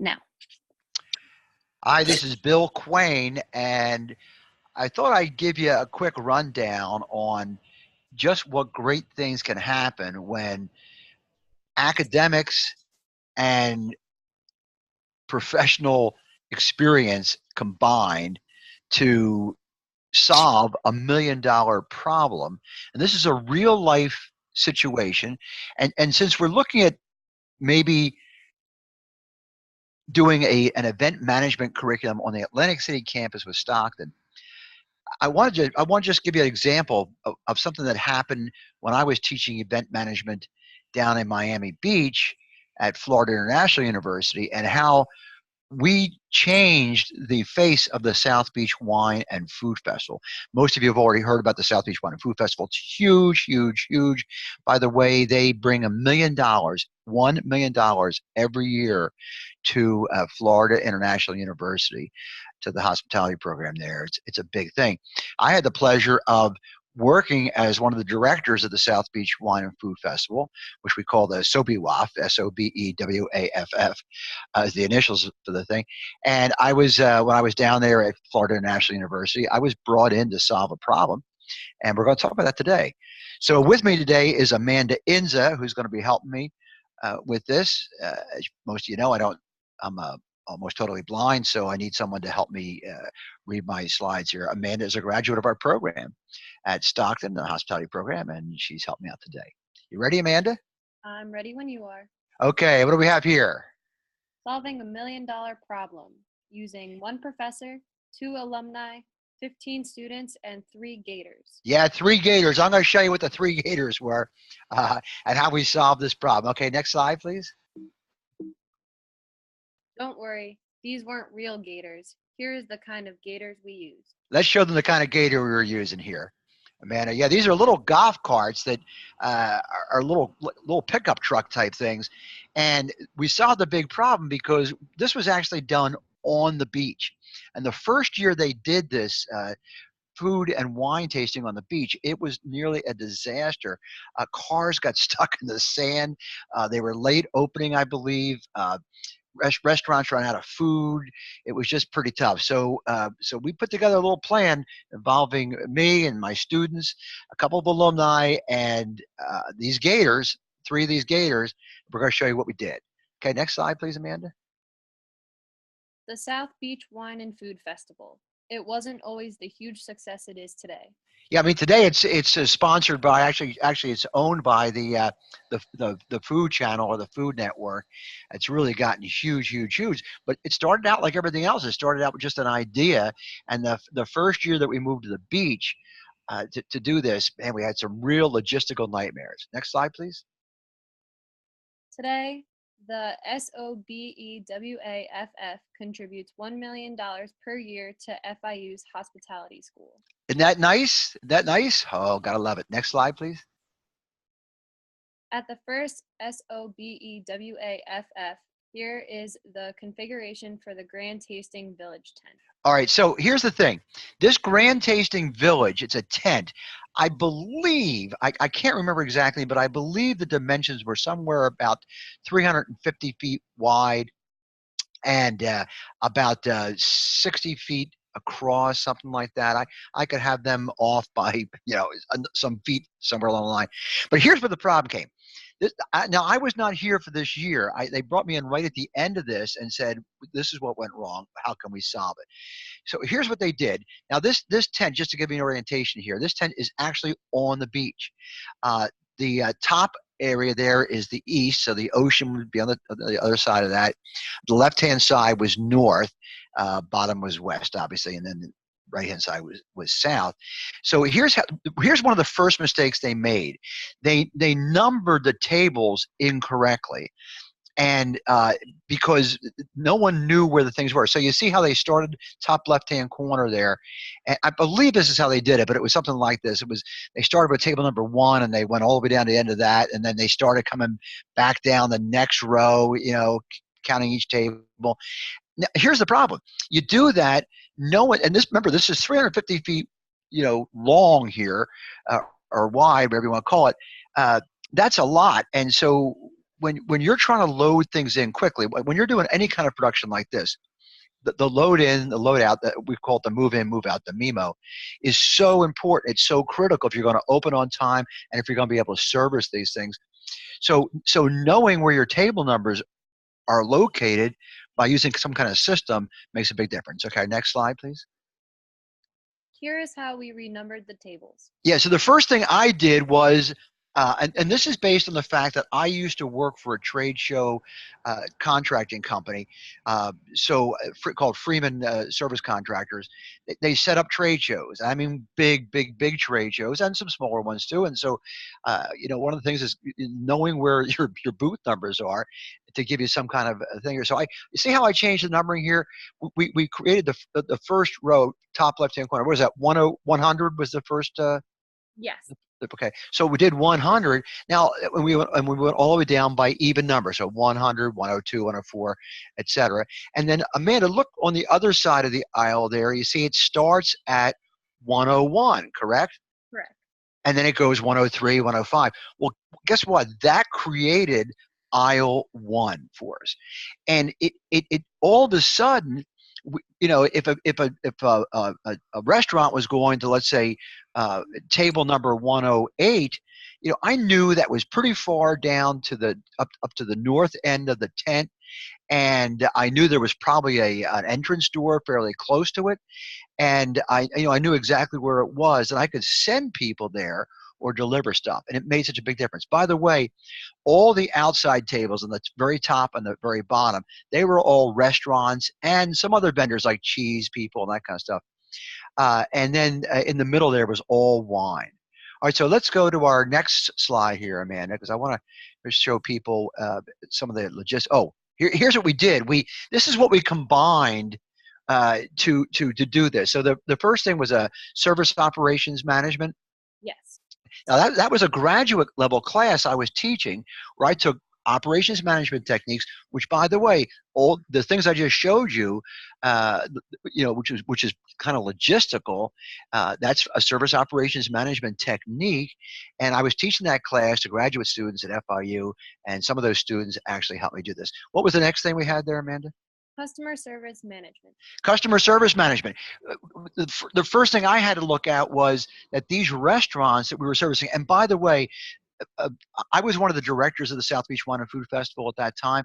now. Hi, this is Bill Quain, and I thought I'd give you a quick rundown on just what great things can happen when academics and professional experience combined to solve $1 million problem. And this is a real life situation. And since we're looking at maybe doing an event management curriculum on the Atlantic City campus with Stockton, I want to just give you an example of something that happened when I was teaching event management down in Miami Beach at Florida International University, and how we changed the face of the South Beach Wine and Food Festival. Most of you have already heard about the South Beach Wine and Food Festival. It's huge, huge, huge. By the way, they bring $1 million, $1 million every year to Florida International University, to the hospitality program there. It's a big thing. I had the pleasure of working as one of the directors of the South Beach Wine and Food Festival, which we call the SOBEWAF, SOBEWAFF, as the initials for the thing. And I was, when I was down there at Florida International University, I was brought in to solve a problem, and we're going to talk about that today. So with me today is Amanda Inza, who's going to be helping me with this. As most of you know, I'm almost totally blind, so I need someone to help me read my slides here. Amanda is a graduate of our program at Stockton, the hospitality program, and she's helped me out today. You ready, Amanda? I'm ready when you are. Okay, what do we have here? Solving $1 million problem using 1 professor, 2 alumni, 15 students, and 3 Gators. Yeah, 3 Gators. I'm going to show you what the 3 Gators were and how we solved this problem. Okay, next slide, please. Don't worry, these weren't real Gators. Here is the kind of Gators we used. Let's show them the kind of gator we were using here, Amanda. Yeah, these are little golf carts that are little pickup truck type things. And we solved the big problem because this was actually done on the beach. And the first year they did this food and wine tasting on the beach, it was nearly a disaster. Cars got stuck in the sand. They were late opening, I believe. Restaurants ran out of food. It was just pretty tough. So we put together a little plan involving me and my students, a couple of alumni, and these Gators, 3 of these Gators. We're going to show you what we did. Okay, next slide, please, Amanda. The South Beach Wine and Food Festival. It wasn't always the huge success it is today. Yeah, I mean today it's sponsored by actually it's owned by the Food Channel or the Food Network. It's really gotten huge, huge, huge. But it started out like everything else. It started out with just an idea, and the first year that we moved to the beach to do this, man, we had some real logistical nightmares. Next slide, please. Today, the SOBEWAFF contributes $1 million per year to FIU's hospitality school. Isn't that nice? Isn't that nice? Oh, gotta love it. Next slide, please. At the first SOBEWAFF, here is the configuration for the Grand Tasting Village tent. All right, so here's the thing. This Grand Tasting Village, it's a tent. I believe, I can't remember exactly, but I believe the dimensions were somewhere about 350 feet wide and about 60 feet across, something like that. I could have them off by, some feet somewhere along the line. But here's where the problem came. Now, I was not here for this year. They brought me in right at the end of this and said, this is what went wrong. How can we solve it? So here's what they did. Now, this tent, just to give you an orientation here, this tent is actually on the beach. The top area there is the east, so the ocean would be on the other side of that. The left-hand side was north, bottom was west, obviously, and then the right-hand side was south. So here's one of the first mistakes they made. They numbered the tables incorrectly, and because no one knew where the things were. So you see how they started top left-hand corner there, and I believe this is how they did it, but it was something like this. They started with table number 1, and they went all the way down to the end of that, and then they started coming back down the next row, counting each table. Now, here's the problem. You do that, and remember, this is 350 feet, long here, or wide, whatever you want to call it. That's a lot, and so when you're trying to load things in quickly, when you're doing any kind of production like this, the load in, the load out, that we call it the move in, move out, the MIMO, is so important. It's so critical if you're going to open on time and if you're going to be able to service these things. So knowing where your table numbers are located by using some kind of system makes a big difference. Okay, next slide, please. Here is how we renumbered the tables. Yeah, so the first thing I did was, and this is based on the fact that I used to work for a trade show contracting company, called Freeman Service Contractors. They set up trade shows. I mean, big trade shows, and some smaller ones too. And so, one of the things is knowing where your booth numbers are to give you some kind of thing. So you see how I changed the numbering here? We created the first row, top left hand corner. What was that? 100 was the first. Yes. Okay, so we did 100. Now, we went all the way down by even numbers, so 100, 102, 104, etc. And then, Amanda, look on the other side of the aisle there. You see it starts at 101, correct? Correct. And then it goes 103, 105. Well, guess what? That created aisle 1 for us. And it all of a sudden, if a restaurant was going to, let's say, table number 108, I knew that was pretty far down to the up to the north end of the tent, and I knew there was probably an entrance door fairly close to it, and I knew exactly where it was, and I could send people there or deliver stuff, and it made such a big difference. By the way, all the outside tables on the very top and the very bottom, they were all restaurants and some other vendors like cheese people and that kind of stuff. And then in the middle there was all wine. All right, so let's go to our next slide here, Amanda, because I want to show people some of the logistics. Oh, here's what we did. This is what we combined to do this. So the first thing was a service operations management. Yes. Now that was a graduate level class I was teaching, where I took operations management techniques, which, by the way, all the things I just showed you, which is kind of logistical. That's a service operations management technique, and I was teaching that class to graduate students at FIU, and some of those students actually helped me do this. What was the next thing we had there, Amanda? Customer service management. Customer service management. The first thing I had to look at was that these restaurants that we were servicing, and by the way, I was one of the directors of the South Beach Wine and Food Festival at that time.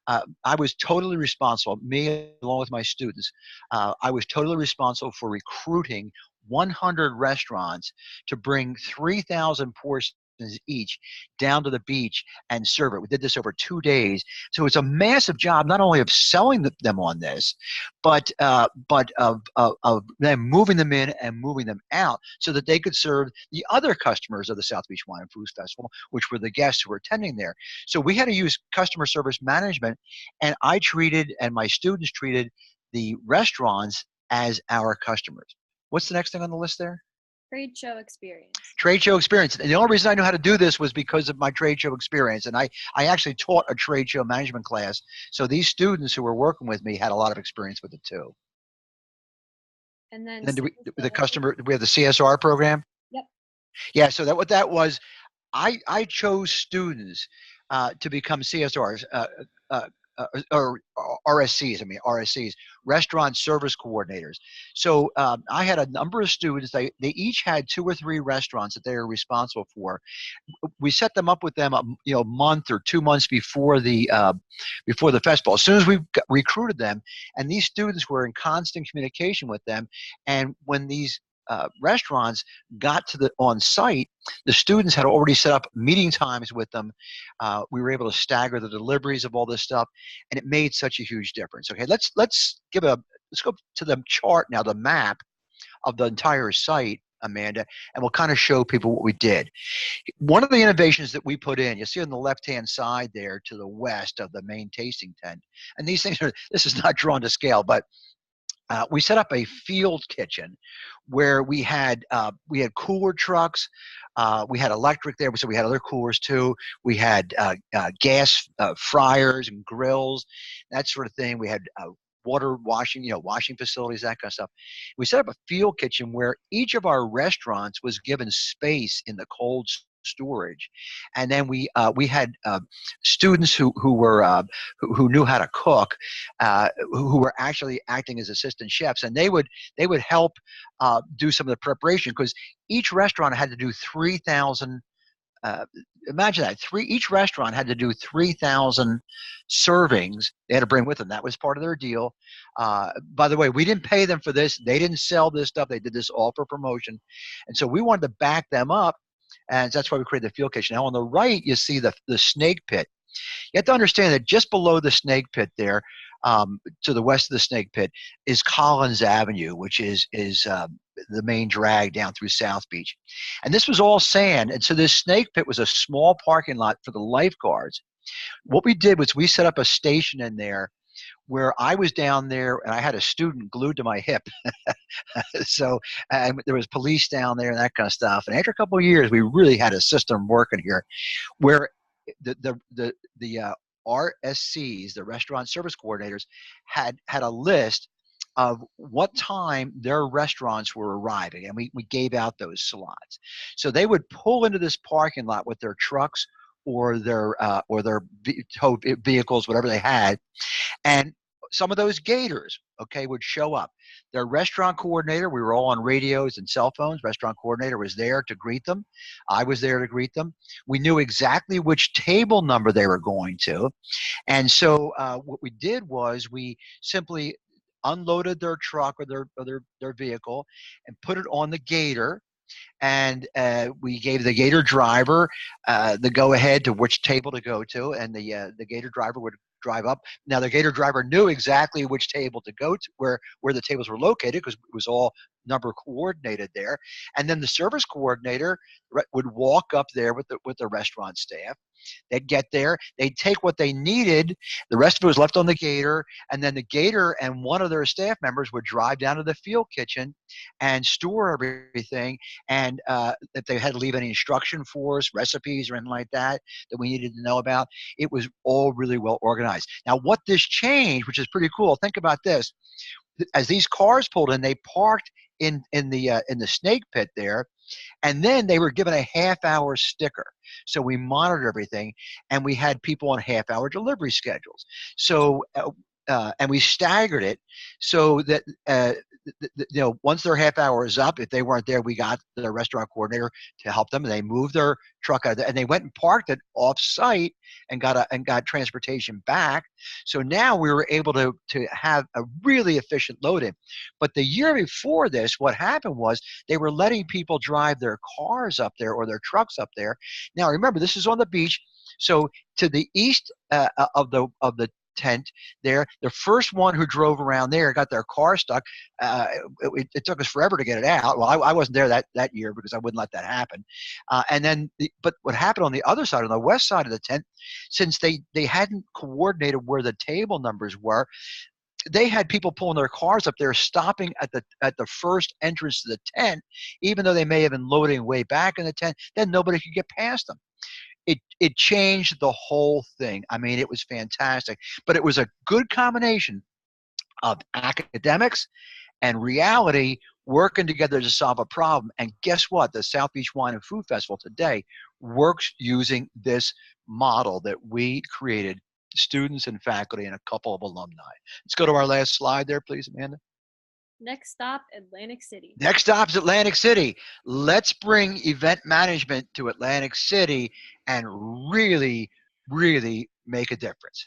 I was totally responsible, me along with my students, I was totally responsible for recruiting 100 restaurants to bring 3,000 portions each down to the beach and serve it. We did this over 2 days. So it's a massive job, not only of selling them on this, but of them moving them in and moving them out so that they could serve the other customers of the South Beach Wine and Food Festival, which were the guests who were attending there. So we had to use customer service management, and and my students treated the restaurants as our customers. What's the next thing on the list there? Trade show experience. Trade show experience. And the only reason I knew how to do this was because of my trade show experience. And I actually taught a trade show management class. So these students who were working with me had a lot of experience with it too. And then we have the CSR program? Yep. Yeah, so what that was, I chose students to become CSRs, or RSCs, restaurant service coordinators. So I had a number of students. They each had 2 or 3 restaurants that they were responsible for. We set them up with them, a month or 2 months before the festival. As soon as we recruited them, and these students were in constant communication with them, and when these restaurants got to on site, the students had already set up meeting times with them. We were able to stagger the deliveries of all this stuff, and it made such a huge difference. Okay, let's go to the chart now, the map of the entire site, Amanda, and we'll kind of show people what we did. One of the innovations that we put in, you see on the left-hand side there to the west of the main tasting tent, and these things this is not drawn to scale, but we set up a field kitchen where we had cooler trucks, we had electric there, so we had other coolers too. We had gas fryers and grills, that sort of thing. We had water washing, washing facilities, that kind of stuff. We set up a field kitchen where each of our restaurants was given space in the cold storage, and then we had students who knew how to cook, who were actually acting as assistant chefs, and they would help do some of the preparation, because each restaurant had to do 3,000. Uh, Imagine that each restaurant had to do 3,000 servings. They had to bring with them. That was part of their deal. By the way, we didn't pay them for this. They didn't sell this stuff. They did this all for promotion, and so we wanted to back them up, and that's why we created the field kitchen. Now on the right, you see the snake pit. You have to understand that just below the snake pit there, to the west of the snake pit, is Collins Avenue, which is the main drag down through South Beach. And this was all sand. And so this snake pit was a small parking lot for the lifeguards. What we did was we set up a station in there where I was down there and I had a student glued to my hip. So there was police down there and that kind of stuff. And after a couple of years, we really had a system working here where the RSCs, the restaurant service coordinators, had a list of what time their restaurants were arriving, and we gave out those slots. So they would pull into this parking lot with their trucks or their tow vehicles, whatever they had, and some of those Gators, okay, would show up. Their restaurant coordinator, we were all on radios and cell phones. Restaurant coordinator was there to greet them. I was there to greet them. We knew exactly which table number they were going to. And so what we did was we simply unloaded their truck or their vehicle and put it on the Gator, and we gave the Gator driver the go-ahead to which table to go to, and the Gator driver would drive up. Now the Gator driver knew exactly which table to go to, where the tables were located, because it was all number coordinated there. And then the service coordinator would walk up there with the restaurant staff. They'd get there, they'd take what they needed, the rest of it was left on the Gator, and then the Gator and one of their staff members would drive down to the field kitchen and store everything. And if they had to leave any instruction for us, recipes or anything like that we needed to know about, it was all really well organized. Now what this changed, which is pretty cool, think about this. As these cars pulled in, they parked in the snake pit there, and then they were given a half-hour sticker. So we monitored everything, and we had people on half-hour delivery schedules. So and we staggered it so that once their half hour is up, if they weren't there, we got the restaurant coordinator to help them, and they moved their truck out of there, and they went and parked it off site and got transportation back. So now we were able to have a really efficient load-in. But the year before this, what happened was they were letting people drive their cars up there or their trucks up there. Now remember, this is on the beach, so to the east of the tent there, the first one who drove around there got their car stuck. It took us forever to get it out. Well, I wasn't there that year because I wouldn't let that happen. And then, but what happened on the other side, on the west side of the tent, since they hadn't coordinated where the table numbers were, they had people pulling their cars up there, stopping at the first entrance to the tent, even though they may have been loading way back in the tent. Then nobody could get past them. It changed the whole thing. I mean, it was fantastic. But it was a good combination of academics and reality working together to solve a problem. And guess what? The South Beach Wine and Food Festival today works using this model that we created, students and faculty and a couple of alumni. Let's go to our last slide there, please, Amanda. Next stop, Atlantic City. Next stop's Atlantic City. Let's bring event management to Atlantic City and really, really make a difference.